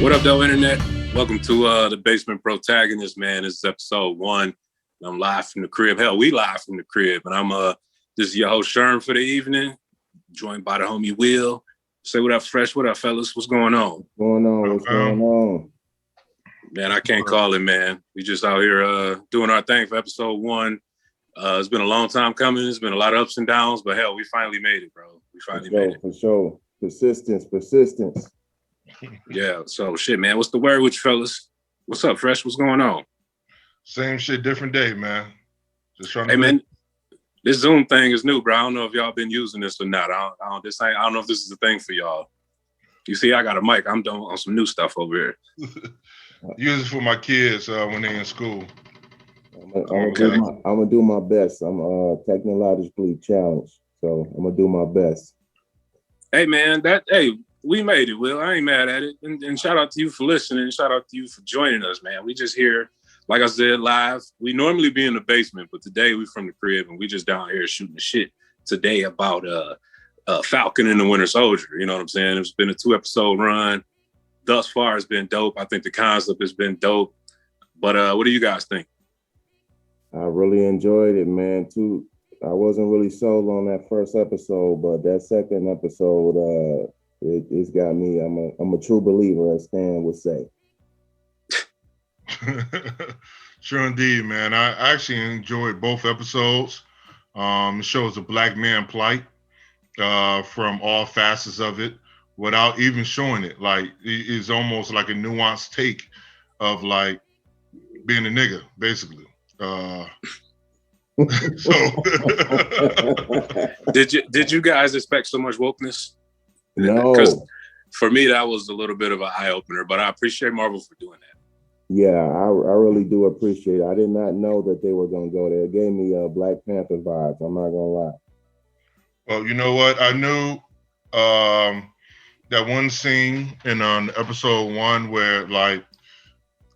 What up, though, internet? Welcome to the Basement Protagonists, man. This is episode 1. I'm live from the crib. Hell, we live from the crib. And I'm this is your host, Sherm, for the evening, joined by the homie Will. Say what up, Fresh. What up, fellas? What's going on? What's going on? Man, I can't call it, man. We just out here doing our thing for episode 1. It's been a long time coming. It's been a lot of ups and downs, but hell, we finally made it, bro. We finally made it. For sure. Persistence. Yeah, so shit, man. What's the word with you fellas? What's up, Fresh? What's going on? Same shit, different day, man. Just trying to. Hey, man, this Zoom thing is new, bro. I don't know if y'all been using this or not. I don't know if this is a thing for y'all. You see, I got a mic. I'm doing on some new stuff over here. Use it for my kids when they're in school. I'm gonna do my best. I'm technologically challenged, so I'm gonna do my best. Hey, man, we made it, Will. I ain't mad at it. And shout out to you for listening. Shout out to you for joining us, man. We just here, like I said, live. We normally be in the basement, but today we from the crib and we just down here shooting the shit today about Falcon and the Winter Soldier. You know what I'm saying? It's been a 2-episode run. Thus far, it's been dope. I think the concept has been dope. But what do you guys think? I really enjoyed it, man. Too. I wasn't really sold on that first episode, but that second episode, it's got me. I'm a true believer, as Stan would say. Sure, indeed, man. I actually enjoyed both episodes. It shows the black man plight from all facets of it, without even showing it. Like, it's almost like a nuanced take of like being a nigga, basically. So did you guys expect so much wokeness? No. Because for me, that was a little bit of an eye-opener, but I appreciate Marvel for doing that. Yeah, I really do appreciate it. I did not know that they were going to go there. It gave me Black Panther vibes. I'm not going to lie. Well, you know what? I knew that one scene in episode 1 where, like,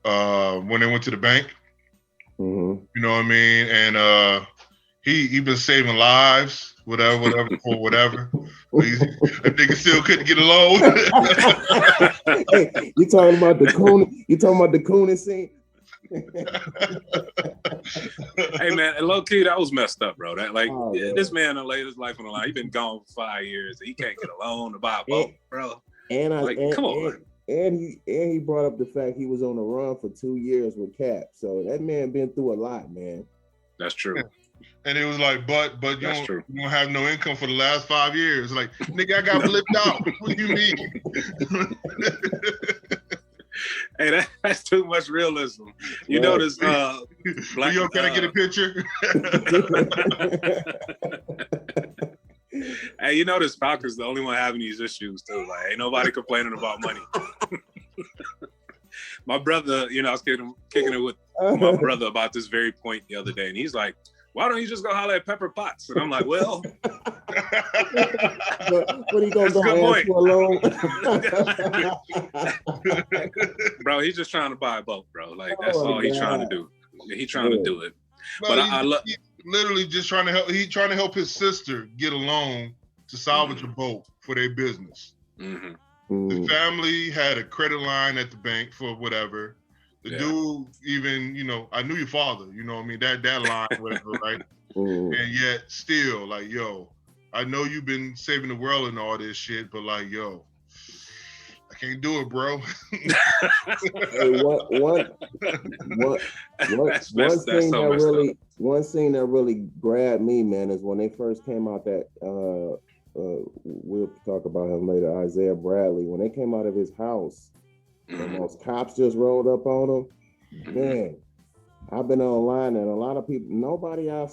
when they went to the bank, mm-hmm. You know what I mean? And he been saving lives, whatever. That nigga still couldn't get a loan. Hey, you talking about the Coonan scene? Hey, man, and low key, that was messed up, bro. That this man done laid his life on the line. He been gone for 5 years. He can't get a loan to buy a boat, bro. Come on. And he brought up the fact he was on the run for 2 years with Cap. So that man been through a lot, man. That's true. And it was like, but you don't have no income for the last 5 years. Like, nigga, I got blipped out. What do you mean? Hey, that's too much realism. You notice Black. Yo, can I get a picture? Hey, you notice Falcon's the only one having these issues too. Like, ain't nobody complaining about money. My brother, I was kicking it with my brother about this very point the other day, and he's like, "Why don't you just go holler at Pepper Potts?" And I'm like, "Well, what are you gonna go ask for a loan?" Bro, he's just trying to buy a boat, bro. Like, that's all he's trying to do. He's trying to do it. But I love. Literally just trying to help. He's trying to help his sister get a loan to salvage a boat for their business. Mm-hmm. The family had a credit line at the bank for whatever. The dude even, I knew your father. You know what I mean? That line, whatever, right? And yet still, like, yo, I know you've been saving the world and all this shit, but like, yo, I can't do it, bro. Hey, one scene that really grabbed me, man, is when they first came out that we'll talk about him later, Isaiah Bradley, when they came out of his house and those cops just rolled up on him. Man, I've been online and a lot of people, nobody I've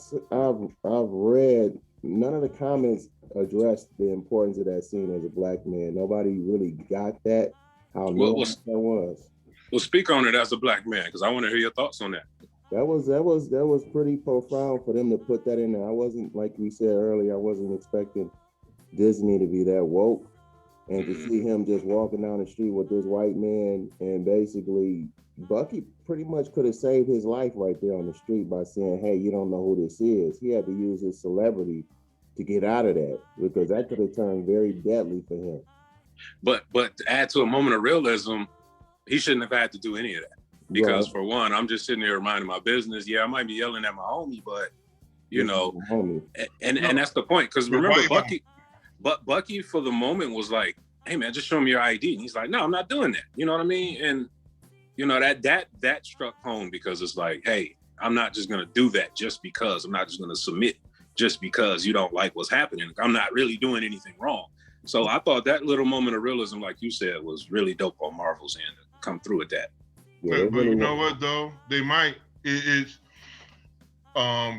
read, none of the comments addressed the importance of that scene as a black man. Nobody really got that, how nuanced that was. Well, speak on it as a black man, because I want to hear your thoughts on that. That was pretty profound for them to put that in there. I wasn't, like we said earlier, I wasn't expecting Disney to be that woke, and to see him just walking down the street with this white man, and basically Bucky pretty much could have saved his life right there on the street by saying, "Hey, you don't know who this is." He had to use his celebrity to get out of that, because that could have turned very deadly for him. But to add to a moment of realism, he shouldn't have had to do any of that. Because for one, I'm just sitting there minding my business. Yeah, I might be yelling at my homie, but you know, and that's the point. Because remember, Bucky for the moment was like, "Hey man, just show me your ID," and he's like, "No, I'm not doing that." You know what I mean? And you know that struck home because it's like, hey, I'm not just gonna do that just because. I'm not just gonna submit just because you don't like what's happening. I'm not really doing anything wrong. So I thought that little moment of realism, like you said, was really dope on Marvel's end to come through with that. Yeah, but you know what though? They might it's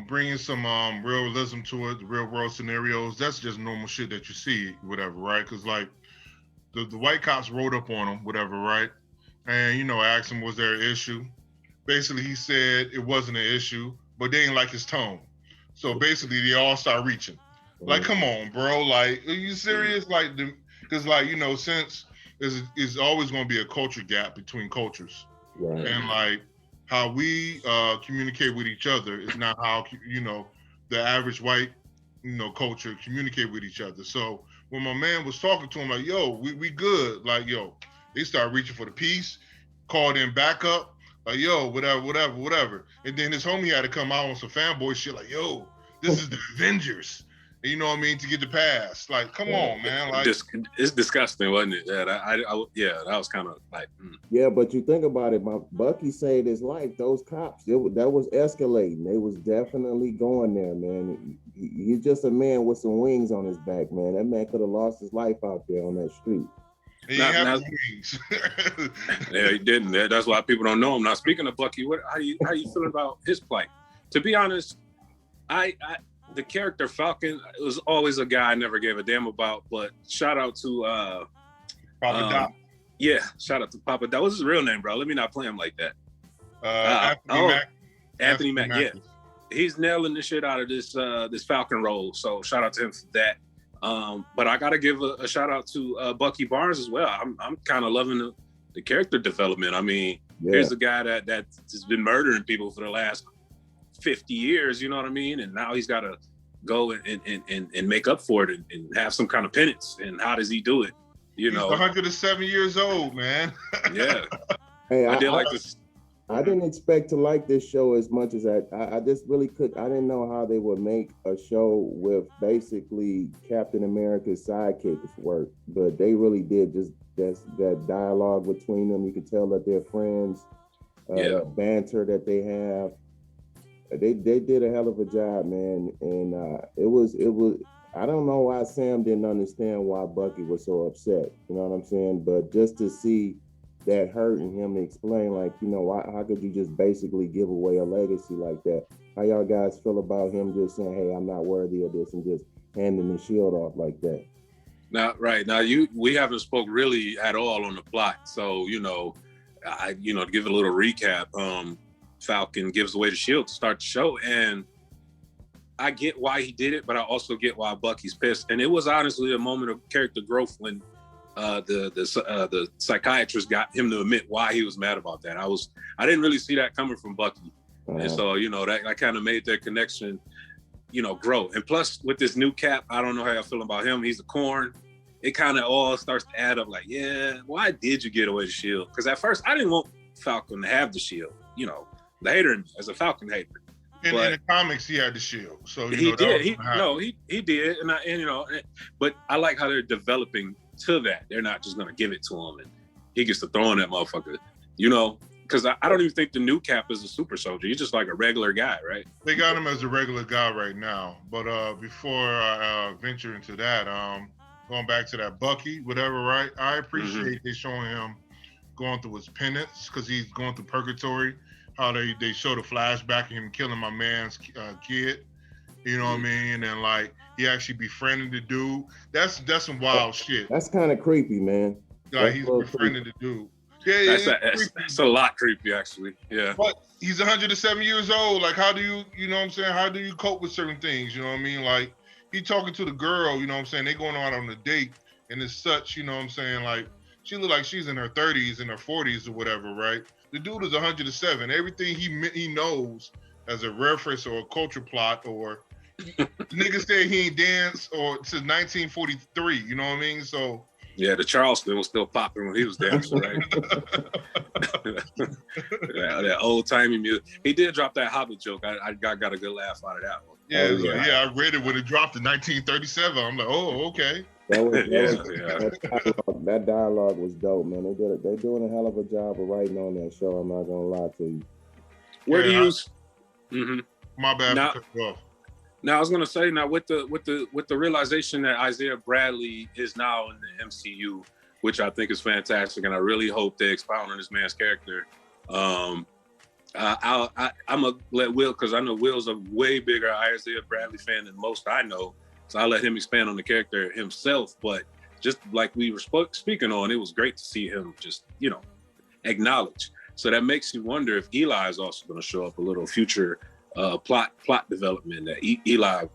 bringing some realism to it, real world scenarios. That's just normal shit that you see, whatever, right? Because like the white cops rode up on him, whatever, right? And you know, asked him was there an issue. Basically, he said it wasn't an issue, but they didn't like his tone. So basically, they all start reaching. Like, come on, bro. Like, are you serious? Like, because like you know, since is always going to be a culture gap between cultures. Right. And like how we communicate with each other is not how you know the average white culture communicate with each other. So when my man was talking to him like, yo, we good, like yo, they start reaching for the peace, called in backup, like yo, whatever. And then his homie had to come out on some fanboy shit like, yo, this is the Avengers. You know what I mean? To get the pass. Like, come on, man. Like, it's disgusting, wasn't it? Yeah, that was kind of like. Yeah, but you think about it, Bucky saved his life. Those cops, that was escalating. They was definitely going there, man. He's just a man with some wings on his back, man. That man could have lost his life out there on that street. He had wings. Yeah, he didn't. That's why people don't know him. Now, speaking of Bucky, how you feeling about his plight? To be honest, the character Falcon was always a guy I never gave a damn about, but shout out to Papa Doc. Yeah, shout out to Papa Doc. What's his real name, bro? Let me not play him like that. Anthony Mack. Yeah, he's nailing the shit out of this Falcon role. So shout out to him for that. But I gotta give a shout out to Bucky Barnes as well. I'm kind of loving the character development. I mean, here's a guy that's been murdering people for the last 50 years, you know what I mean? And now he's got to go and make up for it and have some kind of penance. And how does he do it? He's 107 years old, man. Yeah. Hey, I did like this. I didn't expect to like this show as much as I just really could. I didn't know how they would make a show with basically Captain America's sidekicks work, but they really did. Just that dialogue between them. You could tell that they're friends. That banter that they have. They did a hell of a job, man, and it was. I don't know why Sam didn't understand why Bucky was so upset. You know what I'm saying? But just to see that hurt in him to explain, like, you know, how could you just basically give away a legacy like that? How y'all guys feel about him just saying, "Hey, I'm not worthy of this," and just handing the shield off like that? Now, we haven't spoke really at all on the plot, so to give a little recap. Falcon gives away the shield to start the show, and I get why he did it, but I also get why Bucky's pissed. And it was honestly a moment of character growth when the psychiatrist got him to admit why he was mad about that. I didn't really see that coming from Bucky, and so that kind of made their connection, grow. And plus, with this new Cap, I don't know how I feel about him. He's a corn. It kind of all starts to add up. Like, yeah, why did you get away the shield? Because at first, I didn't want Falcon to have the shield. The hater in me as a Falcon hater. In the comics, he had the shield, so he did. He did, but I like how they're developing to that. They're not just gonna give it to him and he gets to throw in that motherfucker. Because I don't even think the new Cap is a super soldier. He's just like a regular guy, right? They got him as a regular guy right now. But before I venture into that, going back to that Bucky, whatever, right? I appreciate they showing him going through his penance because he's going through purgatory. How they show the flashback of him killing my man's kid, you know what I mean? And like he actually befriended the dude. That's some wild shit. That's kind of creepy, man. Like he's befriended the dude. Yeah, that's a lot creepy, actually. Yeah. But he's 107 years old. Like, how do you know what I'm saying? How do you cope with certain things? You know what I mean? Like he talking to the girl, you know what I'm saying? They going out on a date, and it's such, you know what I'm saying? Like she look like she's in her 30s, in her 40s, or whatever, right? The dude is 107. Everything he knows as a reference or a culture plot or nigga said he ain't danced or since 1943. You know what I mean? So Yeah, the Charleston was still popping when he was dancing, right? that old timey music. He did drop that Hobbit joke. I got a good laugh out of that one. Yeah, yeah, I read it when it dropped in 1937. I'm like, oh, okay. That dialogue was dope, man. They're doing a hell of a job of writing on that show. I'm not gonna lie to you. Where do you? My bad. Now I was gonna say, now with the realization that Isaiah Bradley is now in the MCU, which I think is fantastic, and I really hope they expound on this man's character. I'm gonna let Will, because I know Will's a way bigger Isaiah Bradley fan than most I know, so I'll let him expand on the character himself. But just like we were speaking on, it was great to see him just, acknowledge. So that makes you wonder if Eli is also going to show up a little future plot development. That Eli,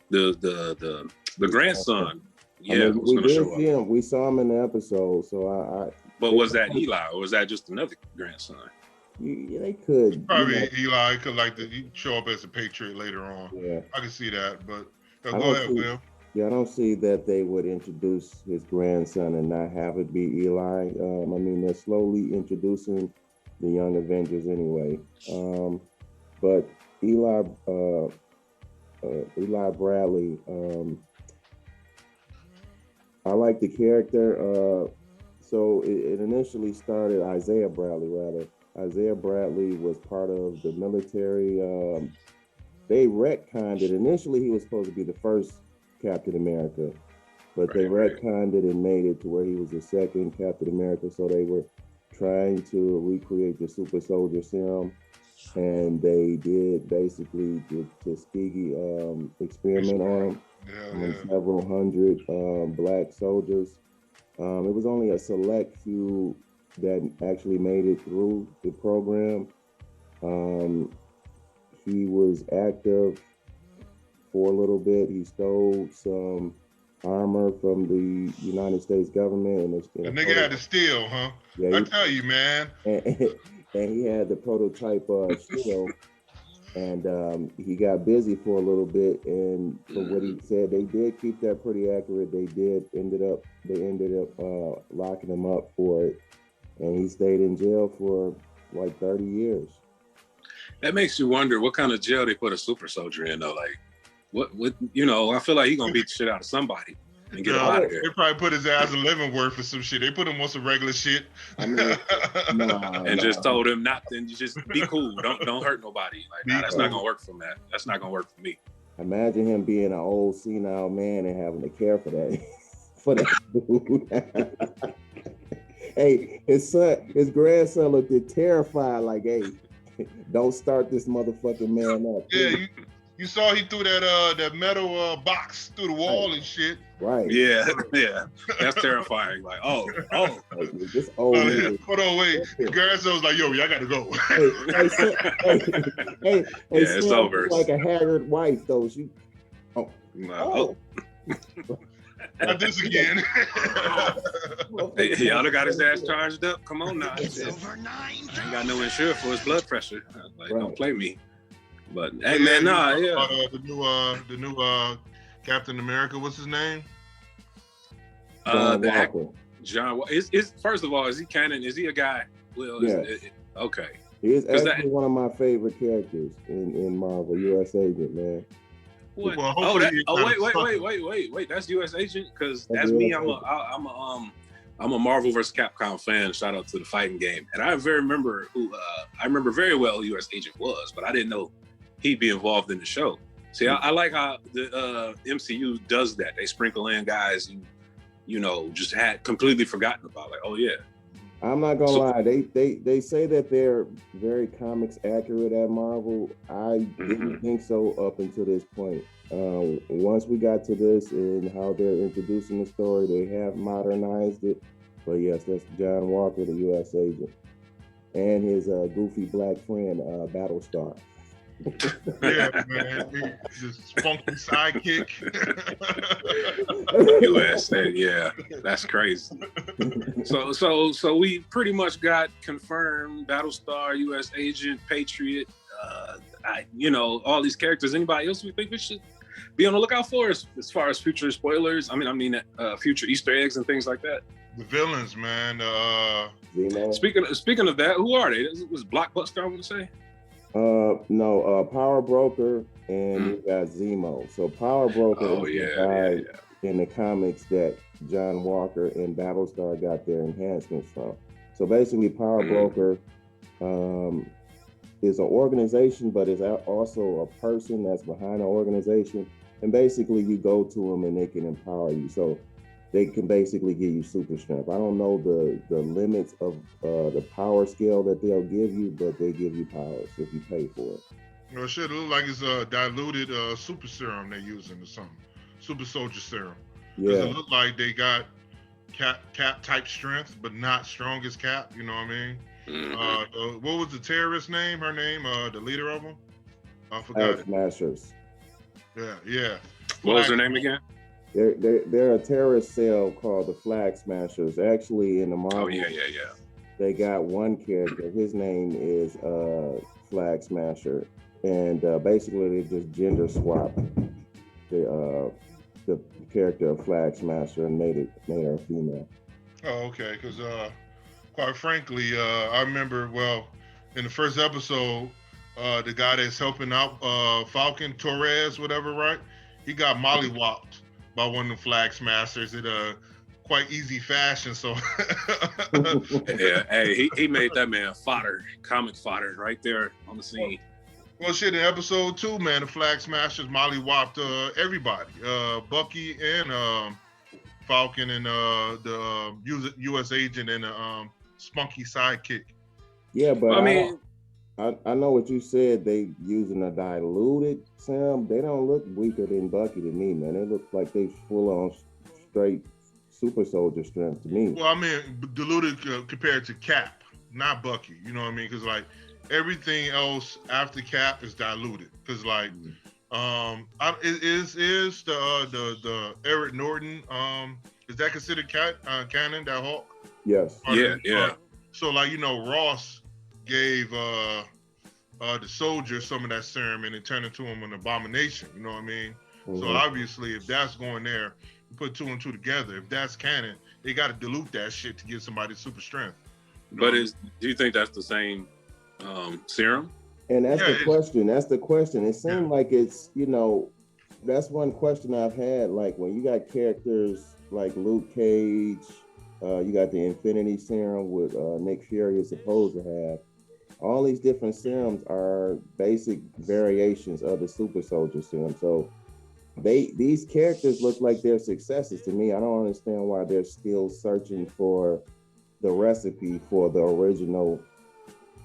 the grandson, was going to show up. We saw him in the episode, so But was that Eli, or was that just another grandson? Yeah, they could. Probably Eli could he show up as a Patriot later on. Yeah, I can see that. But go ahead, Will. Yeah, I don't see that they would introduce his grandson and not have it be Eli. They're slowly introducing the Young Avengers anyway. But Eli Bradley, I like the character. So it initially started Isaiah Bradley, rather. Isaiah Bradley was part of the military. They retconned it. Initially, he was supposed to be the first Captain America, but they retconned it and made it to where he was the second Captain America. So they were trying to recreate the super soldier serum, and they did basically the Tuskegee experiment on him, several hundred black soldiers. It was only a select few that actually made it through the program. He was active for a little bit. He stole some armor from the United States government. The nigga had to steal, huh? Yeah, I tell you, man. And he had the prototype shield. And he got busy for a little bit. And for what he said, they did keep that pretty accurate. They ended up locking him up for it. And he stayed in jail for like 30 years. That makes you wonder what kind of jail they put a super soldier in, though. Like, what I feel like he's gonna beat the shit out of somebody and get him out of there. They probably put his ass in Leavenworth for some shit. They put him on some regular shit. Just told him not to, just be cool. Don't hurt nobody. Like, that's not gonna work for that. That's not gonna work for me. Imagine him being an old senile man and having to care for that dude. Hey, his grandson looked terrified, like, hey, don't start this motherfucking man up. Yeah, you saw he threw that metal box through the wall and shit. Right. Yeah. That's terrifying. Like, oh. This old man. Hold on, wait. His grandson was like, yo, I gotta go. Hey, it's over. Like a haggard wife, though. Not this again. He oughta got his ass charged up. Come on now. It's over 9. I ain't got no insurance for his blood pressure. Like, don't play me. But hey, man, the new Captain America. What's his name? John. First of all, is he canon? Is he a guy? Well, yes. Okay. He is actually one of my favorite characters in Marvel. U.S. Agent, man. What? Well, wait. That's U.S. Agent, because that's me. I'm a Marvel vs. Capcom fan. Shout out to the fighting game, and I remember very well who U.S. Agent was, but I didn't know he'd be involved in the show. See, I like how the MCU does that. They sprinkle in guys you just had completely forgotten about. Like, oh yeah. I'm not gonna lie. They say that they're very comics accurate at Marvel. I didn't think so up until this point. Once we got to this and how they're introducing the story, they have modernized it. But yes, that's John Walker, the U.S. Agent, and his goofy black friend, Battlestar. Yeah, man, this funky sidekick. USA, yeah, that's crazy. So we pretty much got confirmed Battlestar, U.S. Agent, Patriot. All these characters. Anybody else we think we should be on the lookout for as far as future spoilers. Future Easter eggs and things like that. The villains, man. Zemo. Speaking of that, who are they? Was Blockbuster, I would say? No, Power Broker and you got Zemo. So Power Broker is the guy in the comics that John Walker and Battlestar got their enhancements from. So basically, Power Broker is an organization, but is also a person that's behind the organization. And basically, you go to them and they can empower you. So they can basically give you super strength. I don't know the limits of the power scale that they'll give you, but they give you powers if you pay for it. Well, shit, it looks like it's a diluted super serum they're using or something. Super soldier serum. Because it looked like they got Cap type strength, but not strong as Cap, you know what I mean? What was the terrorist name? Her name, the leader of them? I forgot it. Smashers. Yeah. What was her name again? They're a terrorist cell called the Flag Smashers. Actually, in the Marvel, they got one character. His name is Flag Smasher, and basically they just gender swapped the character of Flag Smasher and made her female. Oh, okay. Because quite frankly, I remember in the first episode, the guy that's helping out Falcon, Torres, whatever, right? He got mollywopped by one of the Flag Smashers in a quite easy fashion. So he made that man comic fodder right there on the scene. Well, shit, in episode 2, man, the Flag Smashers mollywopped everybody, Bucky and Falcon and the U.S. agent and the spunky sidekick. Yeah, but I know what you said. They using a diluted serum. They don't look weaker than Bucky to me, man. They look like they full on straight super soldier strength to me. Well, I mean, diluted compared to Cap, not Bucky. You know what I mean? Because like everything else after Cap is diluted. Because like, is the Eric Norton is that considered canon? That Hulk? Yes. Yeah. So like Ross gave the soldier some of that serum and it turned into him an abomination. You know what I mean? Mm-hmm. So obviously, if that's going there, you put 2 and 2 together. If that's canon, they got to dilute that shit to give somebody super strength. But do you think that's the same serum? And that's the question. That's the question. It seemed like it's that's one question I've had. Like when you got characters like Luke Cage, you got the Infinity Serum with Nick Fury is supposed to have. All these different serums are basic variations of the super soldier serum. So these characters look like they're successes to me. I don't understand why they're still searching for the recipe for the original.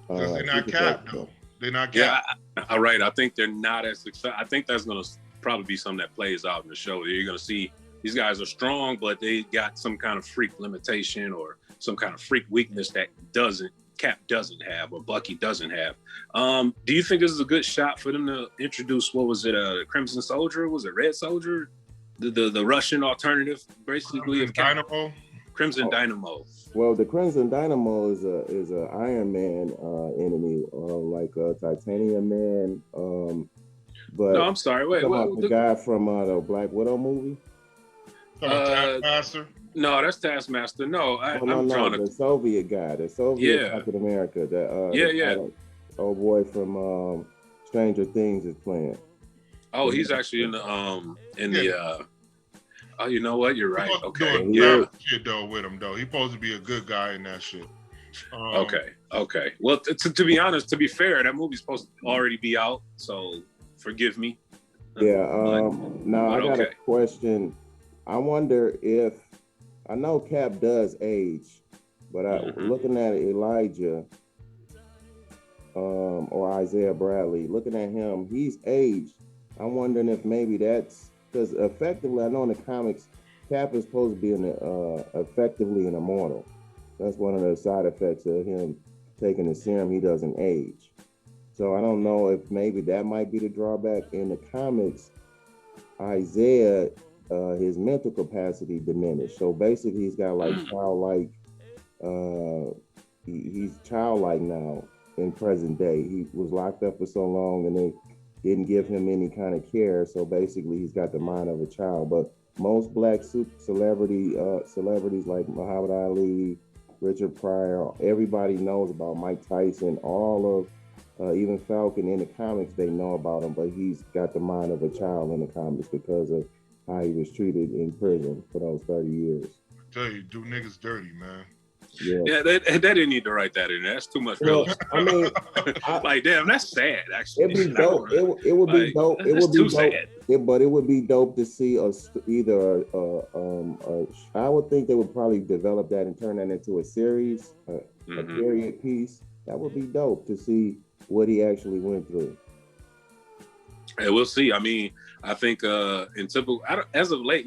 Because they're not capped though. They're not capped. Yeah, all right. I think they're not as successful. I think that's going to probably be something that plays out in the show. You're going to see these guys are strong, but they got some kind of freak limitation or some kind of freak weakness that Cap doesn't have or Bucky doesn't have. Do you think this is a good shot for them to introduce, what was it, Crimson Soldier? Was it Red Soldier? The Russian alternative, basically, of Dynamo? Crimson Dynamo. Well, the Crimson Dynamo is a Iron Man enemy, like a Titanium Man. But no, I'm sorry. Wait, the guy from the Black Widow movie? Taskmaster? No, that's Taskmaster. No, the Soviet guy, the Soviet Captain America. The old boy from Stranger Things is playing. Oh, he's actually in the oh, you know what? You're right. Okay. Shit though with him though. He's supposed to be a good guy in that shit. Okay. Well, to be honest, to be fair, that movie's supposed to already be out, so forgive me. Yeah. Now I got a question. I wonder if I know Cap does age, but looking at Elijah or Isaiah Bradley, looking at him, he's aged. I'm wondering if maybe that's because effectively, I know in the comics, Cap is supposed to be effectively an immortal. That's one of the side effects of him taking the serum. He doesn't age. So I don't know if maybe that might be the drawback. In the comics, Isaiah, his mental capacity diminished. So basically, he's got like childlike. He's childlike now in present day. He was locked up for so long, and they didn't give him any kind of care. So basically, he's got the mind of a child. But most black celebrities like Muhammad Ali, Richard Pryor, everybody knows about Mike Tyson. All of even Falcon in the comics, they know about him, but he's got the mind of a child in the comics because of how he was treated in prison for those 30 years. I tell you, do niggas dirty, man. Yeah, they didn't need to write that in there. That's too much real estate. I mean, like, damn, that's sad. Actually, it'd be dope. It would be dope. It would be dope. But it would be dope to see either I would think they would probably develop that and turn that into a series, a period piece. That would be dope to see what he actually went through. Hey, we'll see. I mean, I think in typical, as of late,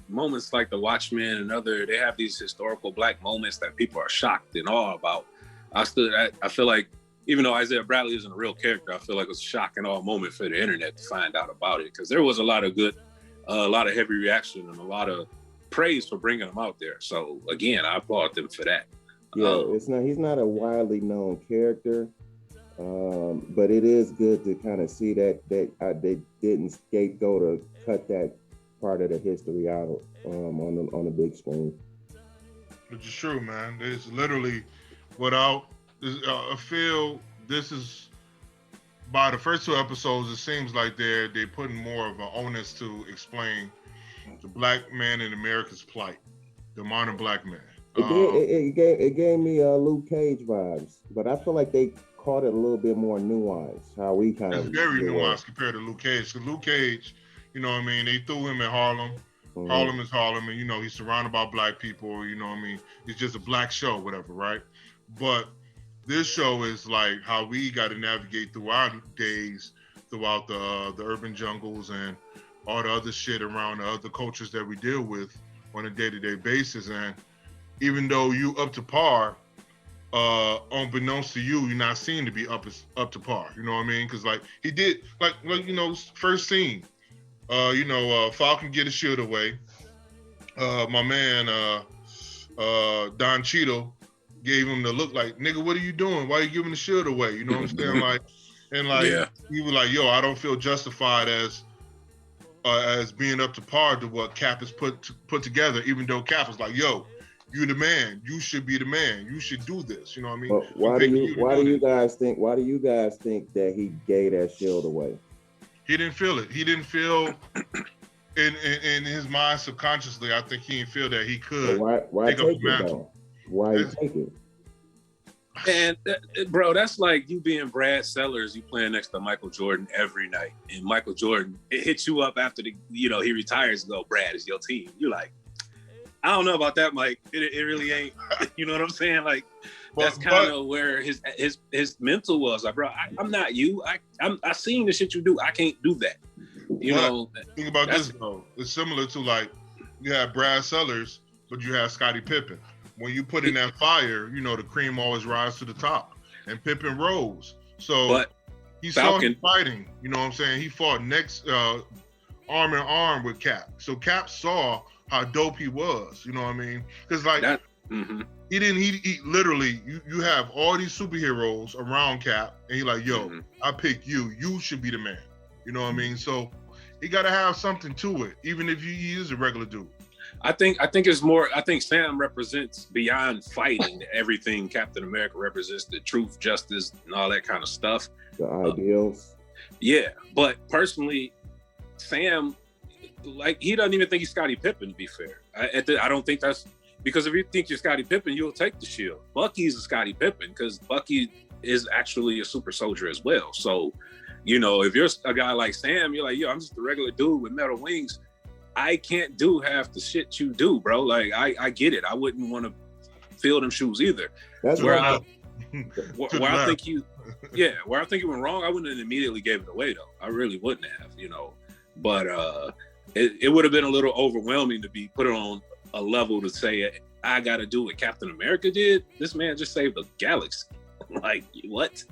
moments like The Watchmen and they have these historical black moments that people are shocked and awe about. I feel like, even though Isaiah Bradley isn't a real character, I feel like it was a shock and awe moment for the internet to find out about it, because there was a lot of heavy reaction and a lot of praise for bringing him out there. So again, I applaud them for that. Yeah, he's not a widely known character. But it is good to kind of see that they didn't scapegoat or cut that part of the history out on the big screen. Which is true, man. It's literally I feel this is, by the first 2 episodes, it seems like they're putting more of an onus to explain the black man in America's plight, the modern black man. It gave me Luke Cage vibes, but I feel like they caught it a little bit more nuanced. How we kind of very nuanced compared to Luke Cage. Because Luke Cage, they threw him in Harlem. Mm-hmm. Harlem is Harlem, and he's surrounded by black people. It's just a black show, whatever, right? But this show is like how we got to navigate through our days, throughout the urban jungles and all the other shit around the other cultures that we deal with on a day-to-day basis. And even though you up to par, unbeknownst to you, you're not seen to be up to par. You know what I mean? Because like he did, first scene, Falcon get his shield away. My man Don Cheadle gave him the look like, nigga, what are you doing? Why are you giving the shield away? You know what I'm saying? He was like, yo, I don't feel justified as being up to par to what Cap has put together, even though Cap was like, yo, you the man. You should be the man. You should do this. You know what I mean? But why do you guys think that he gave that shield away? He didn't feel it. He didn't feel in his mind subconsciously. I think he didn't feel that he could. Why take it though? Why take it? And bro, that's like you being Brad Sellers. You playing next to Michael Jordan every night, and Michael Jordan hits you up after he retires. And go, Brad, is your team? You're like, I don't know about that, Mike. It really ain't. You know what I'm saying? Like, that's kind of where his mental was. Like, bro, I'm not you. I seen the shit you do. I can't do that. Think about this though. It's similar to like you have Brad Sellers, but you have Scottie Pippen. When you put in that fire, the cream always rises to the top, and Pippen rose. So he saw him fighting. You know what I'm saying? He fought next arm in arm with Cap. So Cap saw how dope he was, you know what I mean? Because like he literally, you have all these superheroes around Cap, and he's like, yo, I pick you. You should be the man. You know what I mean? So he got to have something to it, even if he is a regular dude. I think it's more. I think Sam represents beyond fighting everything. Captain America represents the truth, justice, and all that kind of stuff. The ideals. Yeah, but personally, Sam, like, he doesn't even think he's Scottie Pippen, to be fair. I don't think that's, because if you think you're Scottie Pippen, you'll take the shield. Bucky's a Scottie Pippen because Bucky is actually a super soldier as well. So, if you're a guy like Sam, you're like, yo, I'm just a regular dude with metal wings. I can't do half the shit you do, bro. Like, I get it. I wouldn't want to fill them shoes either. That's where I think you went wrong. I wouldn't have immediately gave it away though. I really wouldn't have, But it would have been a little overwhelming to be put on a level to say I got to do what Captain America did. This man just saved the galaxy. Like, what?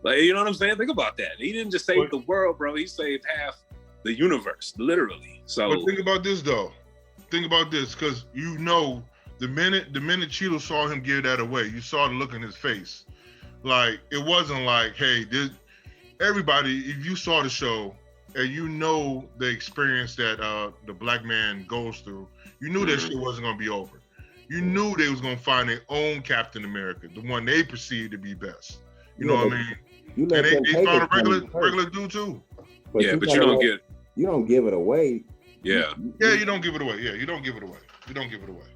Like, you know what I'm saying? Think about that. He didn't just save the world, bro. He saved half the universe, literally. So, but think about this though. Think about this, because the minute Cheeto saw him give that away, you saw the look in his face. Like, it wasn't like, hey, everybody, if you saw the show and you know the experience that the black man goes through, you knew that shit wasn't gonna be over. You knew they was gonna find their own Captain America, the one they perceived to be best. You know what I mean? You And let them they take found it a from you regular first. dude too. But Yeah, you but you gotta don't let- get. you don't give it away. Yeah. Yeah, you don't give it away. Yeah, you don't give it away. You don't give it away.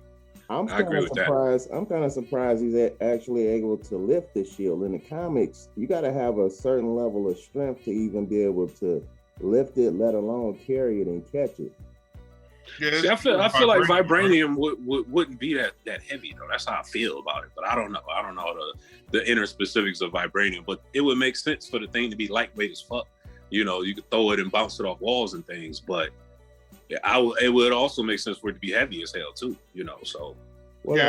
I agree with that. I'm kind of surprised he's actually able to lift the shield. In the comics, you got to have a certain level of strength to even be able to lift it, let alone carry it and catch it. Yeah, See, I feel like vibranium wouldn't be that heavy though. That's how I feel about it. But I don't know. I don't know the inner specifics of vibranium. But it would make sense for the thing to be lightweight as fuck. You know, you could throw it and bounce it off walls and things. But it would also make sense for it to be heavy as hell too. You know, so. Well, Yeah,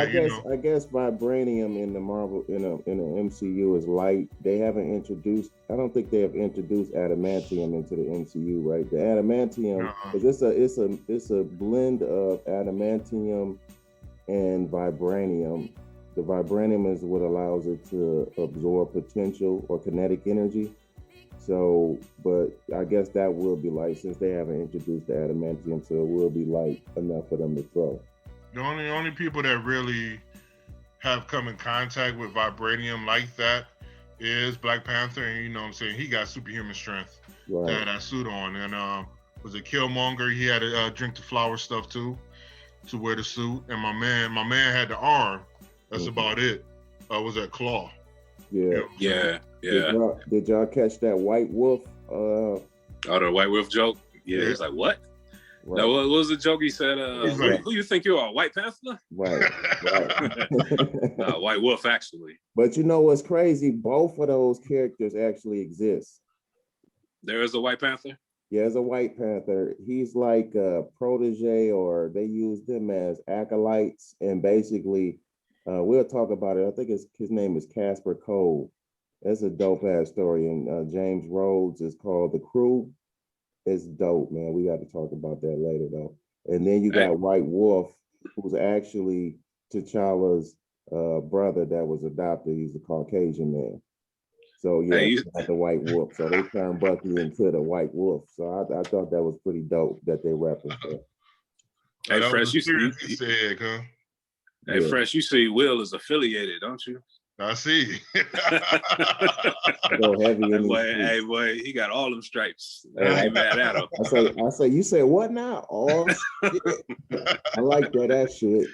I guess vibranium in the Marvel in the MCU is light. They haven't introduced. I don't think they have introduced adamantium into the MCU, right? The adamantium, because it's a blend of adamantium and vibranium. The vibranium is what allows it to absorb potential or kinetic energy. So, but I guess that will be light since they haven't introduced the adamantium, so it will be light enough for them to throw. The only people that really have come in contact with vibranium like that is Black Panther, and you know what I'm saying, he got superhuman strength to have that suit on. And was it Killmonger? He had to drink the flower stuff too to wear the suit. And my man had the arm. That's about it. Was that Claw? Yeah. You know Did y'all catch that White Wolf? The White Wolf joke? Yeah. He's like, what? Right. Now, what was the joke he said? Who you think you are, White Panther? Right. White Wolf, actually. But you know what's crazy? Both of those characters actually exist. There is a White Panther? Yeah, there's a White Panther. He's like a protege, or they use them as acolytes. And basically, we'll talk about it. I think his name is Casper Cole. That's a dope-ass story. And James Rhodes is called The Crew. It's dope, man. We got to talk about that later, though. And then you got White Wolf, who's actually T'Challa's brother that was adopted. He's a Caucasian man. So yeah, you got the White Wolf. So they turned Bucky into the White Wolf. So I thought that was pretty dope that they referenced that. Hey, Fresh, you Fresh, you see Will is affiliated, don't you? I see. Go heavy in hey, boy, he got all them stripes. I ain't mad at him. I say, you say what now? Oh, shit. I like that shit.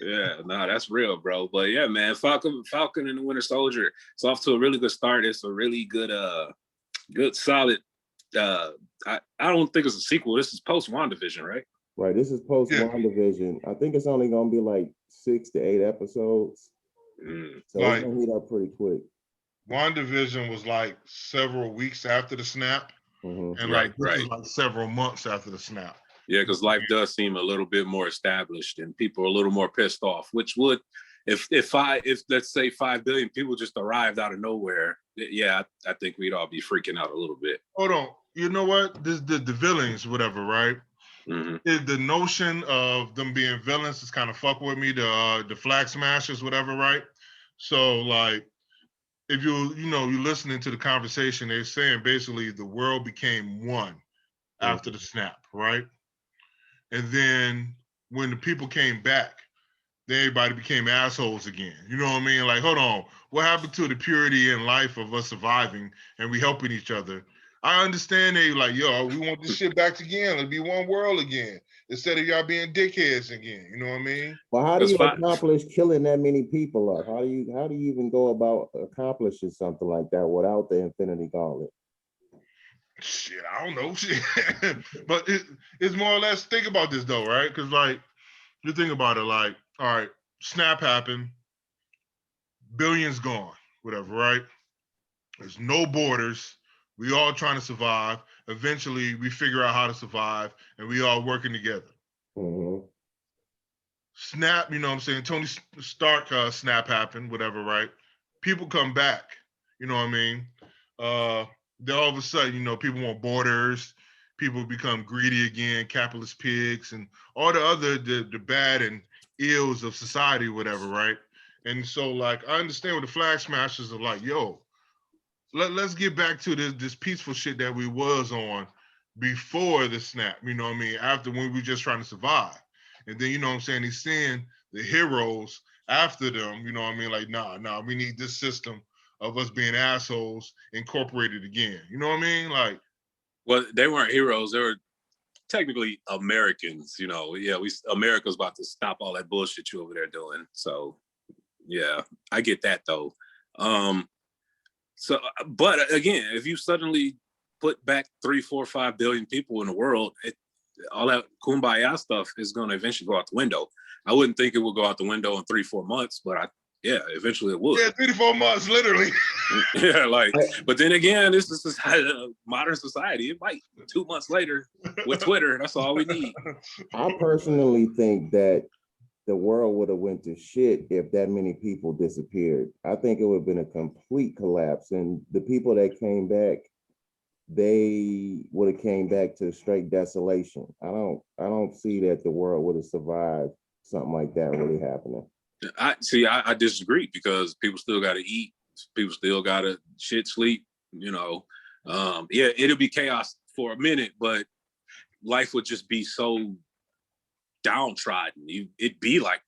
Yeah, no, that's real, bro. But yeah, man, Falcon and the Winter Soldier. It's off to a really good start. It's a really good, solid. I don't think it's a sequel. This is post WandaVision, right? Right. This is post WandaVision. I think it's only gonna be like 6 to 8 episodes. So it's gonna heat up pretty quick. WandaVision was like several weeks after the snap, and this is like several months after the snap. Yeah, because life does seem a little bit more established, and people are a little more pissed off. Which would, if let's say 5 billion people just arrived out of nowhere, yeah, I think we'd all be freaking out a little bit. Hold on, you know what? This the villains, whatever, right? The notion of them being villains is kind of fuck with me. The Flag Smashers, whatever, right? So like, if you listening to the conversation, they're saying basically the world became one after the snap, right? And then when the people came back, then everybody became assholes again. You know what I mean? Like, hold on, what happened to the purity and life of us surviving and we helping each other? I understand they like, yo, we want this shit back again. Let's be one world again instead of y'all being dickheads again. You know what I mean? Well, how do you accomplish killing that many people up? How do you even go about accomplishing something like that without the Infinity Gauntlet? Shit, I don't know. Shit. But it's more or less, think about this though, right? Because like, you think about it like, all right, snap happened, billions gone, whatever, right? There's no borders. We all trying to survive. Eventually, we figure out how to survive, and we all working together. Snap, you know what I'm saying? Tony Stark snap happened, whatever, right? People come back, you know what I mean? Then all of a sudden, people want borders. People become greedy again, capitalist pigs, and all the other the bad and ills of society, whatever, right? And so, like, I understand what the Flag Smashers are like, yo, let's get back to this peaceful shit that we was on before the snap, you know what I mean? After when we just trying to survive. And then, you know what I'm saying, he's seeing the heroes after them, you know what I mean? Like, nah, we need this system of us being assholes incorporated again. You know what I mean? Like, well, they weren't heroes. They were technically Americans, you know. Yeah, America's about to stop all that bullshit you over there doing. So yeah, I get that though. So, but again, if you suddenly put back 3, 4, 5 billion people in the world, all that kumbaya stuff is going to eventually go out the window. I wouldn't think it would go out the window in 3, 4 months, but eventually it would. Yeah, 3 to 4 months, literally. Yeah, like, but then again, this is modern society. It might 2 months later with Twitter. That's all we need. I personally think that the world would have went to shit if that many people disappeared. I think it would have been a complete collapse, and the people that came back, they would have came back to straight desolation. I don't see that the world would have survived something like that really happening. I disagree, because people still got to eat. People still got to shit, sleep, you know. Yeah, it'll be chaos for a minute, but life would just be so downtrodden. It'd be like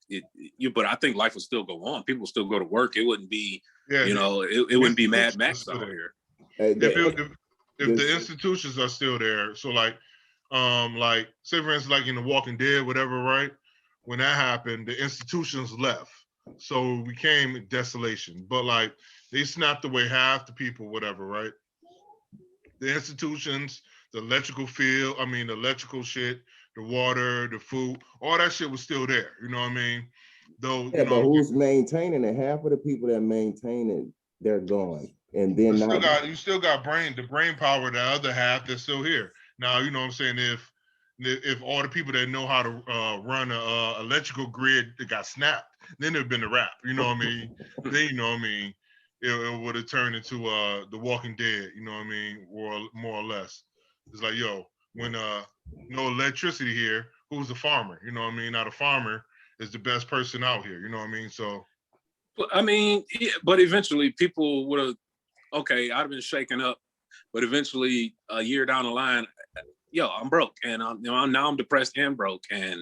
but I think life would still go on. People would still go to work. It wouldn't be, it wouldn't be Mad Max out here. If the institutions are still there, so like say for instance, like in The Walking Dead, whatever, right? When that happened, the institutions left, so we came desolation. But like they snapped away half the people, whatever, right? The institutions, the electrical field, the electrical shit, the water, the food, all that shit was still there. You know what I mean? Though, yeah, but who's maintaining it? Half of the people that maintain it, they're gone. And then you still got the brain power, the other half that's still here. Now, you know what I'm saying? If all the people that know how to run a electrical grid that got snapped, then it'd been a wrap. You know what I mean? Then, you know what I mean? It would have turned into The Walking Dead, you know what I mean? Or more or less. It's like, yo, when no electricity here, who's the farmer? You know what I mean? Now the farmer is the best person out here, you know what I mean? So but eventually people would have, okay, I'd have been shaken up, but eventually a year down the line, I'm broke, and I'm depressed and broke, and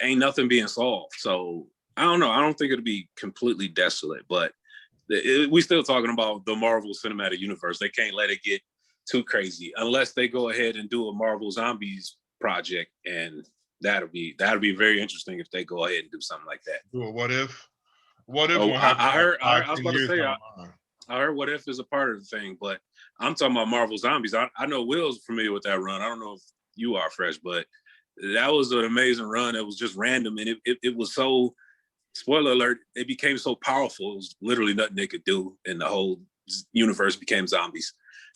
ain't nothing being solved. So I don't know. I don't think it'll be completely desolate, but we still talking about the Marvel Cinematic Universe. They can't let it get too crazy unless they go ahead and do a Marvel Zombies project, and that'll be very interesting if they go ahead and do something like that. What if? What if? I was about to say, I heard What If is a part of the thing, but I'm talking about Marvel Zombies. I know Will's familiar with that run. I don't know if you are, Fresh, but that was an amazing run. It was just random, and it was so, spoiler alert, it became so powerful. It was literally nothing they could do, and the whole universe became zombies.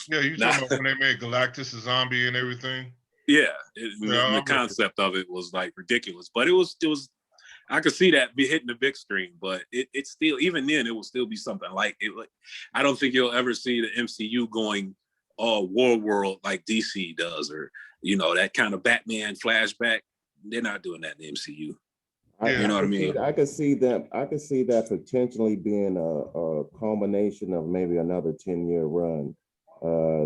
Yeah, you talking about when they made Galactus a zombie and everything? Yeah, the concept of it was like ridiculous, but it was. I could see that be hitting the big screen, but it still, even then, it will still be something like it. I don't think you'll ever see the MCU going all war world like DC does, or that kind of Batman flashback. They're not doing that in the MCU. You know what I mean? I could see that potentially being a culmination of maybe another 10-year run.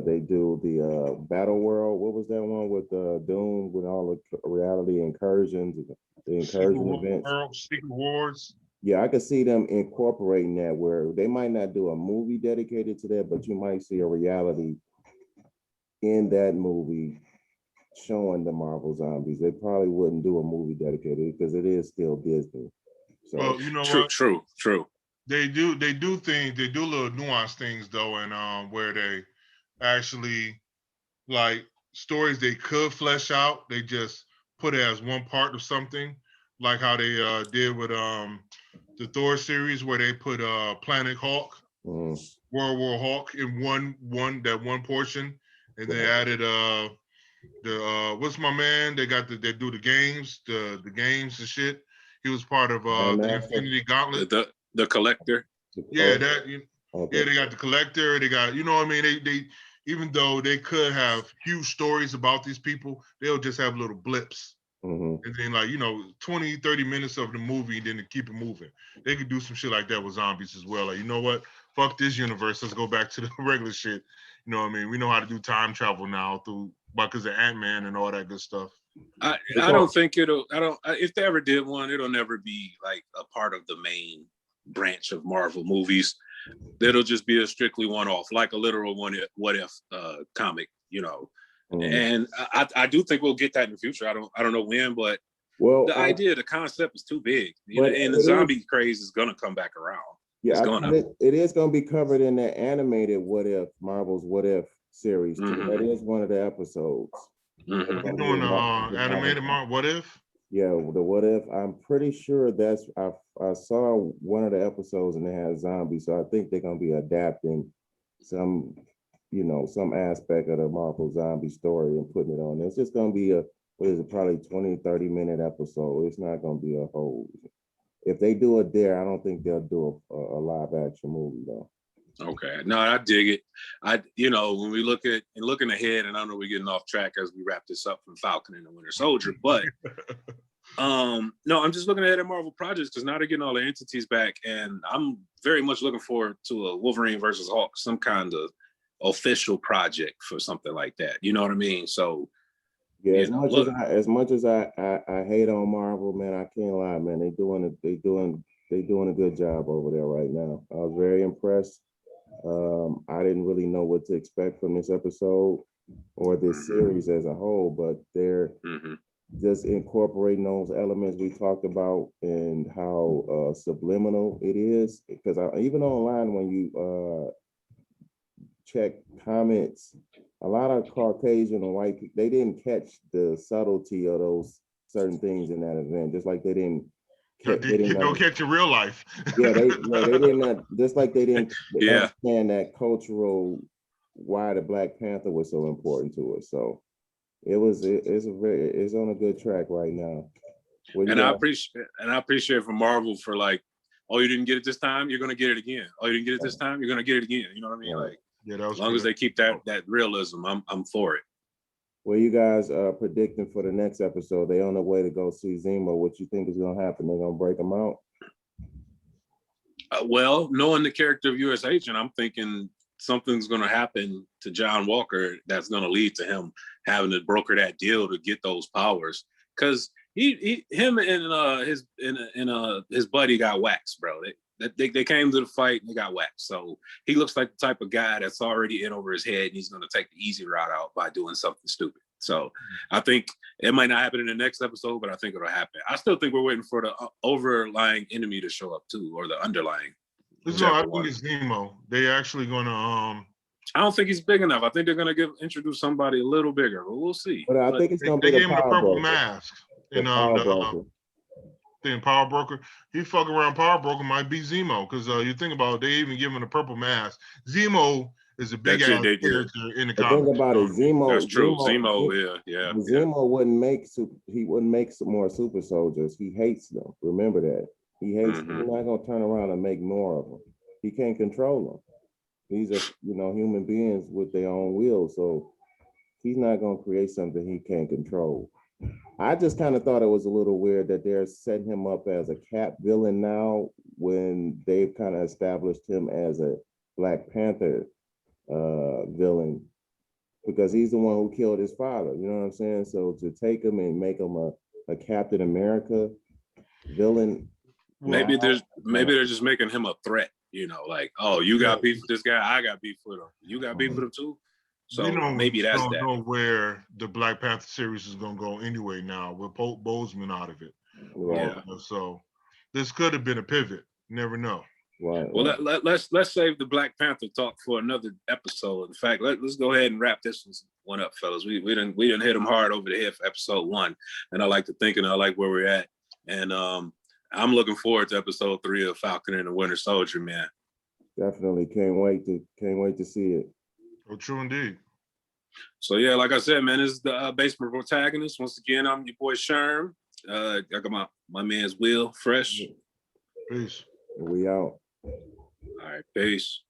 They do the Battle World. What was that one with Doom, with all the reality incursions, the incursion events? Secret Wars. Yeah, I could see them incorporating that, where they might not do a movie dedicated to that, but you might see a reality in that movie showing the Marvel Zombies. They probably wouldn't do a movie dedicated because it is still Disney. So, well, you know true, what? True. They do things. They do little nuanced things though, and where they actually, like, stories they could flesh out, they just put it as one part of something, like how they did with the Thor series, where they put Planet Hulk, World War Hulk in one portion, and they added the what's my man? They do the games, the games and shit. He was part of the Infinity Gauntlet. The Collector. Yeah, yeah, they got the Collector. They got, you know what I mean? They even though they could have huge stories about these people, they'll just have little blips And then, like, 20, 30 minutes of the movie, and then to keep it moving. They could do some shit like that with zombies as well. Like, you know what? Fuck this universe. Let's go back to the regular shit. You know what I mean? We know how to do time travel now because of Ant-Man and all that good stuff. I don't think if they ever did one, it'll never be like a part of the main branch of Marvel movies. It'll just be a strictly one-off, like a literal what if comic, And I do think we'll get that in the future. I don't know when, but the concept is too big. And the zombie craze is gonna come back around. Yeah, it is gonna be covered in the animated Marvel's What If series. That is one of the episodes. They're doing animated What If? Yeah, the What If. I'm pretty sure I saw one of the episodes and it has zombies, so I think they're gonna be adapting some aspect of the Marvel zombie story and putting it on. It's just gonna be probably 20, 30-minute episode. It's not gonna be a whole. If they do it there, I don't think they'll do a live action movie though. Okay, no, I dig it. When we looking ahead, and I know we're getting off track as we wrap this up from Falcon and the Winter Soldier, but no, I'm just looking ahead at Marvel projects because now they're getting all the entities back, and I'm very much looking forward to a Wolverine versus Hulk, some kind of official project for something like that. You know what I mean? So yeah, as much as I hate on Marvel, man, I can't lie, man. They doing a good job over there right now. I was very impressed. I didn't really know what to expect from this episode or this series as a whole, but they're just incorporating those elements we talked about and how subliminal it is. Because even online, when you check comments, a lot of Caucasian and white people, they didn't catch the subtlety of those certain things in that event, just like they didn't. They don't catch in real life. Yeah, they didn't. Just like they didn't understand that cultural why the Black Panther was so important to us. So it's on a good track right now. I appreciate from Marvel for like, oh, you didn't get it this time, you're gonna get it again. Oh, you didn't get it this time, you're gonna get it again. You know what I mean? Like, as long as they keep that realism, I'm for it. What you guys predicting for the next episode? They on the way to go see Zemo. What you think is gonna happen? They're gonna break them out? Well, knowing the character of U.S. Agent, I'm thinking something's gonna happen to John Walker that's gonna lead to him having to broker that deal to get those powers. Because him and his buddy got waxed, bro. They came to the fight and they got waxed. So he looks like the type of guy that's already in over his head and he's going to take the easy route out by doing something stupid. So I think it might not happen in the next episode, but I think it'll happen. I still think we're waiting for the overlying enemy to show up too, or the underlying. I think it's Nemo. They actually going to I don't think he's big enough. I think they're going to introduce somebody a little bigger, but we'll see. But I think it's going to be the purple mask. Power Broker. He fuck around. Power Broker might be Zemo because you think about it, they even give him a purple mask. Zemo is a big ass character in the comics. Think about it, Zemo. That's true. Zemo, yeah. Zemo wouldn't make some more super soldiers. He hates them. Remember that. He hates them. He's not gonna turn around and make more of them. He can't control them. These are human beings with their own will. So he's not gonna create something he can't control. I just kind of thought it was a little weird that they're setting him up as a Cap villain now when they've kind of established him as a Black Panther villain because he's the one who killed his father. You know what I'm saying? So to take him and make him a Captain America villain. Maybe they're just making him a threat. Like, oh, you got beef with this guy, I got beef with him. You got beef with him too. So maybe that's that. Don't know where the Black Panther series is going to go anyway now with Bozeman out of it. Right. So this could have been a pivot. Never know. Right. Well, let's save the Black Panther talk for another episode. In fact, let's go ahead and wrap this one up, fellas. We didn't hit them hard over the head for episode 1, and I like to think and I like where we're at. And I'm looking forward to episode 3 of Falcon and the Winter Soldier, man. Definitely can't wait to see it. Oh, true indeed. So yeah, like I said, man, this is the Basement Protagonists. Once again, I'm your boy Sherm. I got my man's Will Fresh. Peace. We out. All right, peace.